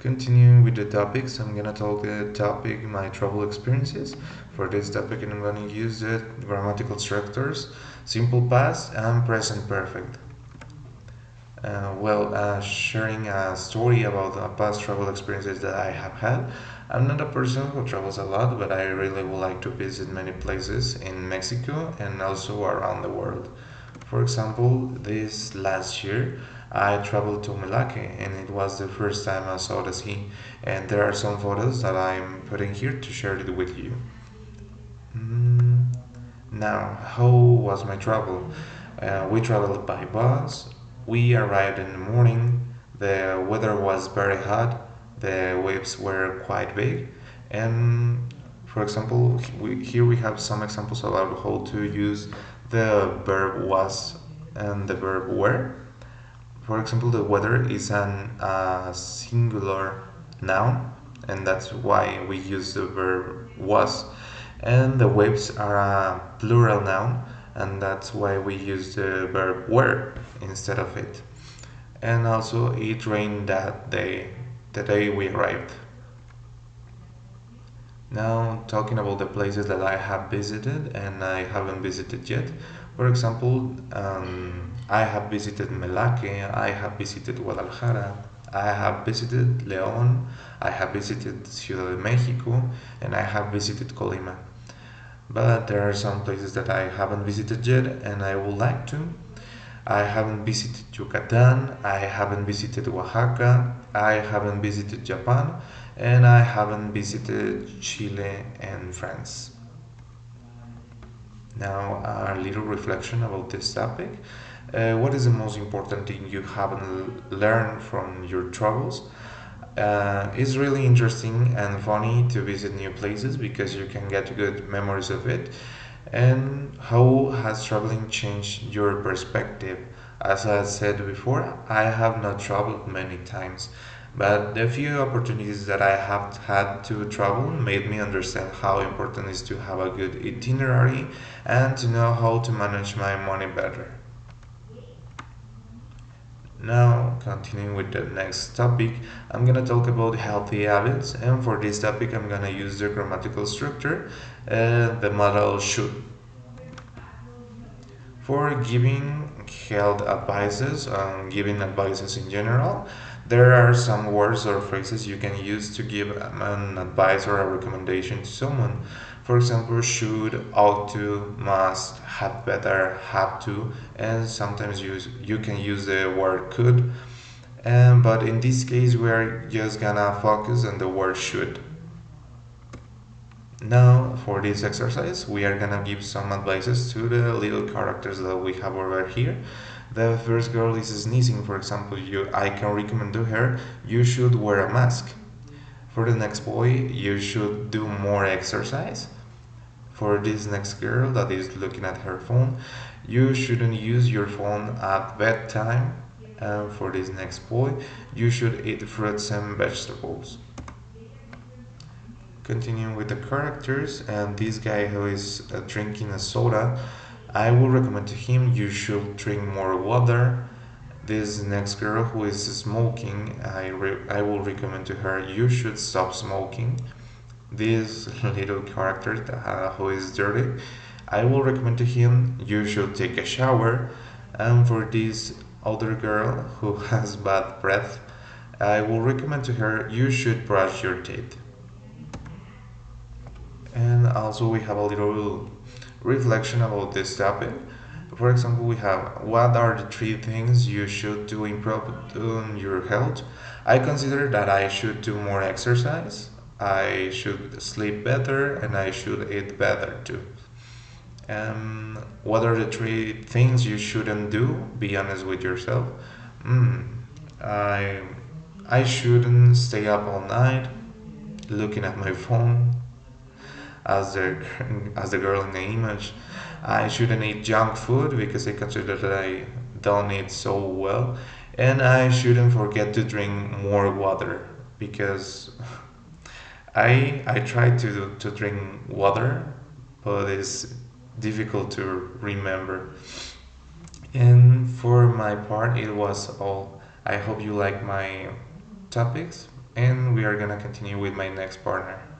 Continuing with the topics, I'm gonna talk the topic my travel experiences. For this topic, I'm gonna use the grammatical structures, simple past and present perfect. Sharing a story about past travel experiences that I have had. I'm not a person who travels a lot, but I really would like to visit many places in Mexico and also around the world. For example, this last year I traveled to Melake and it was the first time I saw the sea. And there are some photos that I'm putting here to share it with you. Mm, Now, how was my travel? We traveled by bus. We arrived in the morning. The weather was very hot. The waves were quite big. And for example, here we have some examples about how to use the verb was and the verb were. For example, the weather is an singular noun, and that's why we use the verb was. And the waves are a plural noun, and that's why we use the verb were instead of it. And also, it rained that day, the day we arrived. Now, talking about the places that I have visited and I haven't visited yet. For example, I have visited Melake, I have visited Guadalajara, I have visited León, I have visited Ciudad de Mexico, and I have visited Colima. But there are some places that I haven't visited yet and I would like to. I haven't visited Yucatan, I haven't visited Oaxaca, I haven't visited Japan, and I haven't visited Chile and France. Now, a little reflection about this topic. What is the most important thing you haven't learned from your travels? It's really interesting and funny to visit new places because you can get good memories of it. And how has traveling changed your perspective? As I said before, I have not traveled many times, but the few opportunities that I have had to travel made me understand how important it is to have a good itinerary and to know how to manage my money better. Now, continuing with the next topic, I'm gonna talk about healthy habits, and for this topic, I'm gonna use the grammatical structure, the model should. For giving health advices, giving advices in general, there are some words or phrases you can use to give an advice or a recommendation to someone. For example, should, ought to, must, had better, have to, and sometimes you can use the word could. But in this case, we're just gonna focus on the word should. Now, for this exercise, we are gonna give some advices to the little characters that we have over here. The first girl is sneezing, for example. I can recommend to her, you should wear a mask. For the next boy, you should do more exercise. For this next girl that is looking at her phone, you shouldn't use your phone at bedtime. And for this next boy, you should eat fruits and vegetables. Continuing with the characters, and this guy who is drinking a soda, I will recommend to him you should drink more water. This next girl who is smoking, I will recommend to her you should stop smoking. This little character who is dirty, I will recommend to him you should take a shower. And for this other girl who has bad breath, I will recommend to her you should brush your teeth. And also we have a little reflection about this topic. For example, we have what are the three things you should do improve on your health? I consider that I should do more exercise, I should sleep better, and I should eat better too. What are the three things you shouldn't do? Be honest with yourself. Mm, I I shouldn't stay up all night looking at my phone as the as the girl in the image. I shouldn't eat junk food because I consider that I don't eat so well, and I shouldn't forget to drink more water because I try to drink water, but it's difficult to remember. And for my part, it was all. I hope you like my topics. and we are gonna continue with my next partner.